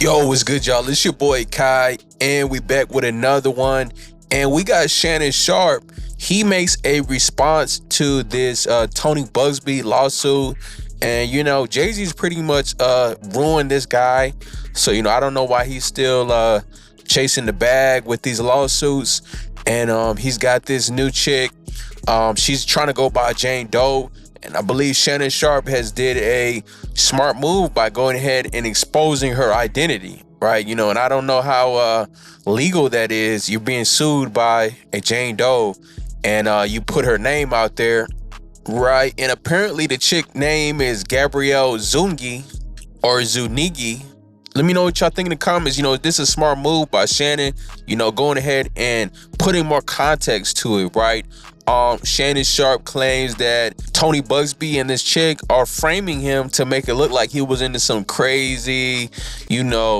Yo, what's good, y'all? It's your boy Kai, and we back with another one. And we got Shannon Sharpe. He makes a response to this Tony Bugsby lawsuit. And, Jay-Z's pretty much ruined this guy. So, I don't know why he's still chasing the bag with these lawsuits. And he's got this new chick. She's trying to go by Jane Doe. And I believe Shannon Sharpe has did a smart move by going ahead and exposing her identity, right? And I don't know how legal that is. You're being sued by a Jane Doe, and you put her name out there, right? And apparently the chick name is Gabrielle Zungi or Zunigi. Let me know what y'all think in the comments. This is a smart move by Shannon, going ahead and putting more context to it, right? Shannon Sharpe claims that Tony Bugsby and this chick are framing him to make it look like he was into some crazy,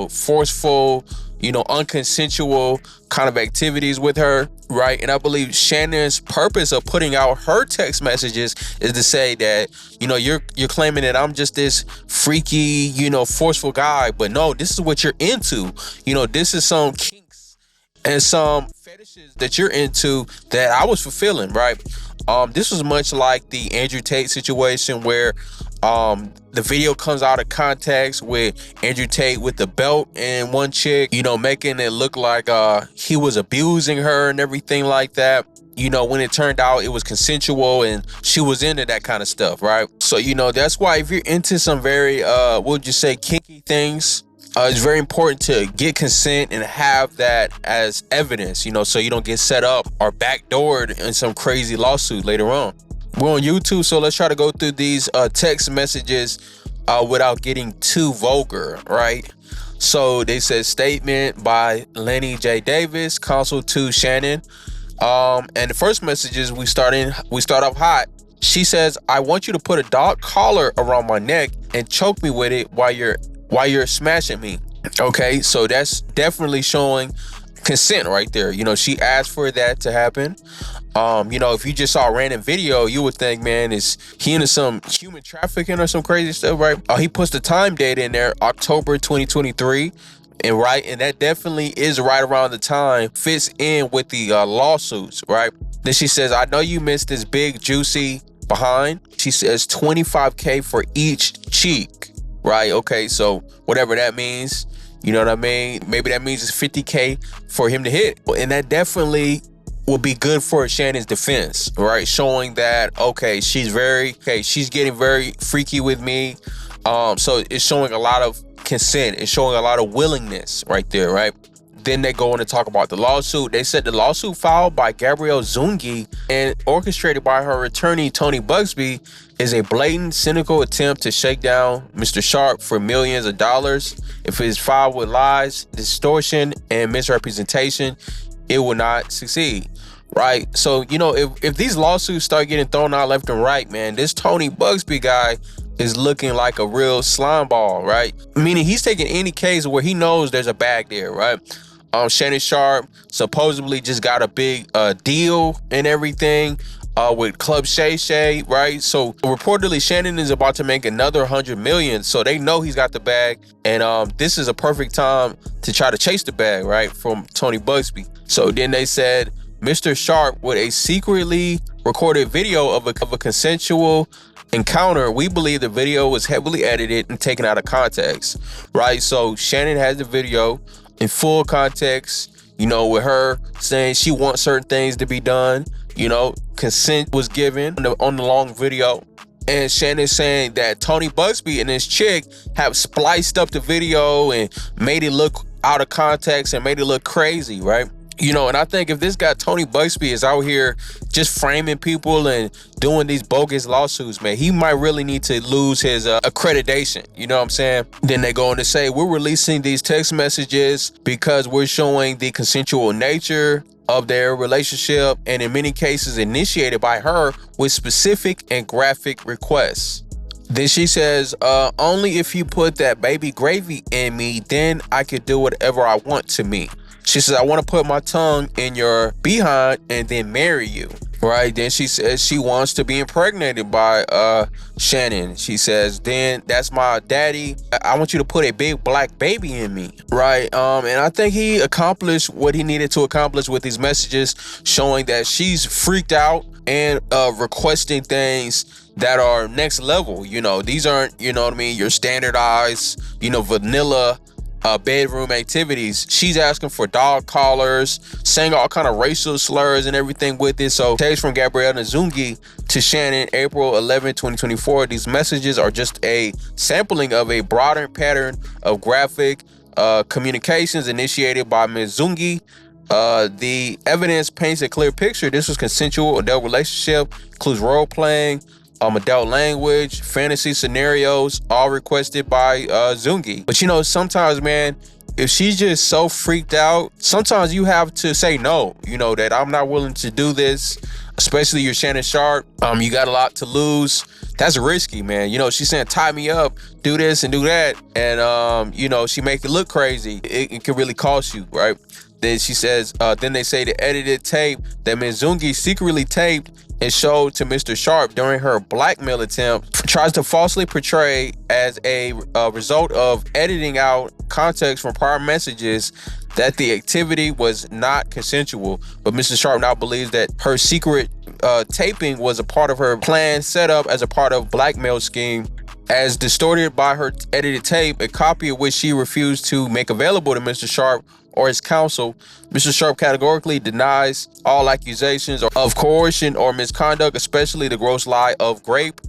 forceful, unconsensual kind of activities with her, right? And I believe Shannon's purpose of putting out her text messages is to say that, you're claiming that I'm just this freaky, forceful guy, but no, this is what you're into. This is some kinks and some fetishes that you're into that I was fulfilling, right? This was much like the Andrew Tate situation where the video comes out of context with Andrew Tate with the belt and one chick, making it look like he was abusing her and everything like that. When it turned out it was consensual and she was into that kind of stuff, right? So, that's why if you're into some very, what would you say, kinky things, it's very important to get consent and have that as evidence, so you don't get set up or backdoored in some crazy lawsuit later on. We're on YouTube, so let's try to go through these text messages without getting too vulgar, right? So they said statement by Lenny J. Davis, counsel to Shannon. And the first messages we start off hot. She says, "I want you to put a dog collar around my neck and choke me with it while you're smashing me." Okay, so that's definitely showing consent right there. She asked for that to happen. If you just saw a random video, you would think, man, is he into some human trafficking or some crazy stuff, right? He puts the time date in there, October 2023. And that definitely is right around the time, fits in with the lawsuits, right? Then she says, "I know you missed this big juicy behind." She says $25K for each cheek, right? Okay, so whatever that means, you know what I mean? Maybe that means it's 50K for him to hit. And that definitely will be good for Shannon's defense, right? Showing that, okay, she's getting very freaky with me. So it's showing a lot of consent. It's showing a lot of willingness right there, right? Then they go on to talk about the lawsuit. They said the lawsuit filed by Gabrielle Zungi and orchestrated by her attorney, Tony Bugsby, is a blatant, cynical attempt to shake down Mr. Sharpe for millions of dollars. If it is filed with lies, distortion, and misrepresentation, it will not succeed, right? So, if these lawsuits start getting thrown out left and right, man, this Tony Bugsby guy is looking like a real slime ball, right? Meaning he's taking any case where he knows there's a bag there, right? Shannon Sharpe supposedly just got a big deal and everything with Club Shay Shay, right? So reportedly Shannon is about to make another 100 million. So they know he's got the bag. And this is a perfect time to try to chase the bag, right? From Tony Bugsby. So then they said, Mr. Sharpe with a secretly recorded video of a consensual encounter. We believe the video was heavily edited and taken out of context, right? So Shannon has the video in full context, with her saying she wants certain things to be done. Consent was given on the long video. And Shannon saying that Tony Bugsby and his chick have spliced up the video and made it look out of context and made it look crazy, right? And I think if this guy Tony Bugsby is out here just framing people and doing these bogus lawsuits, man, he might really need to lose his accreditation. You know what I'm saying? Then they go on to say, we're releasing these text messages because we're showing the consensual nature of their relationship, and in many cases initiated by her with specific and graphic requests. Then she says, only if you put that baby gravy in me, then I could do whatever I want to me. She says, I want to put my tongue in your behind and then marry you. Right. Then she says she wants to be impregnated by Shannon. She says, then that's my daddy. I want you to put a big black baby in me. Right. And I think he accomplished what he needed to accomplish with these messages, showing that she's freaked out and requesting things that are next level. You know, these aren't, you know what I mean, your standardized, you know, vanilla bedroom activities. She's asking for dog collars, saying all kind of racial slurs and everything with it. So text from Gabrielle Nzungi to Shannon, April 11, 2024. These messages are just a sampling of a broader pattern of graphic communications initiated by Ms. Zungi. The evidence paints a clear picture. This was consensual adult relationship, includes role playing, adult language, fantasy scenarios, all requested by Zungi. But you know, sometimes, man, if she's just so freaked out, sometimes you have to say no, you know, that I'm not willing to do this, especially you're Shannon Sharpe. You got a lot to lose. That's risky, man. You know, she's saying, tie me up, do this and do that. And, you know, she make it look crazy. It can really cost you, right? Then she says, then they say the edited tape that Ms. Zungi secretly taped and showed to Mr. Sharpe during her blackmail attempt tries to falsely portray as a result of editing out context from prior messages that the activity was not consensual. But Mr. Sharpe now believes that her secret taping was a part of her plan set up as a part of blackmail scheme. As distorted by her edited tape, a copy of which she refused to make available to Mr. Sharpe or his counsel. Mr. Sharpe categorically denies all accusations of coercion or misconduct, especially the gross lie of rape,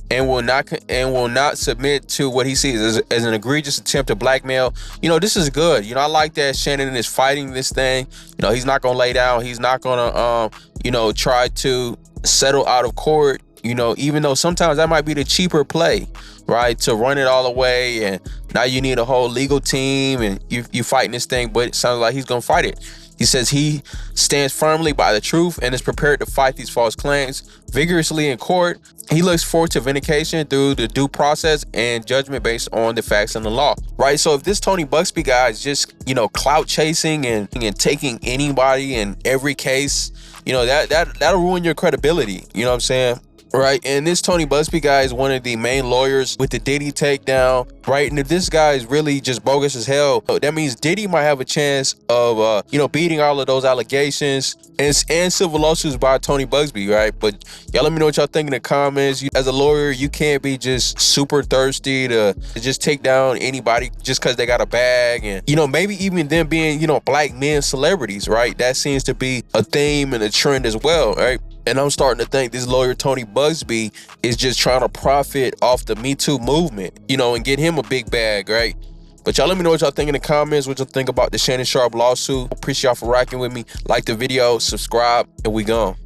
and will not submit to what he sees as an egregious attempt to blackmail. You know, this is good. You know, I like that Shannon is fighting this thing. You know, he's not gonna lay down. He's not gonna you know, try to settle out of court. You know, even though sometimes that might be the cheaper play, right? To run it all away, and now you need a whole legal team and you fighting this thing, but it sounds like he's gonna fight it. He says he stands firmly by the truth and is prepared to fight these false claims vigorously in court. He looks forward to vindication through the due process and judgment based on the facts and the law, right? So if this Tony Bugspy guy is just, you know, clout chasing and taking anybody in every case, you know, that'll ruin your credibility. You know what I'm saying? Right, and this Tony Bugspy guy is one of the main lawyers with the Diddy takedown, right? And if this guy is really just bogus as hell, that means Diddy might have a chance of, you know, beating all of those allegations and civil lawsuits by Tony Bugspy, right? But y'all let me know what y'all think in the comments. As a lawyer, you can't be just super thirsty to just take down anybody just because they got a bag, and, you know, maybe even them being, you know, black men celebrities, right? That seems to be a theme and a trend as well, right? And I'm starting to think this lawyer, Tony Bugspy, is just trying to profit off the Me Too movement, you know, and get him a big bag, right? But y'all let me know what y'all think in the comments, what y'all think about the Shannon Sharpe lawsuit. Appreciate y'all for rocking with me. Like the video, subscribe, and we gone.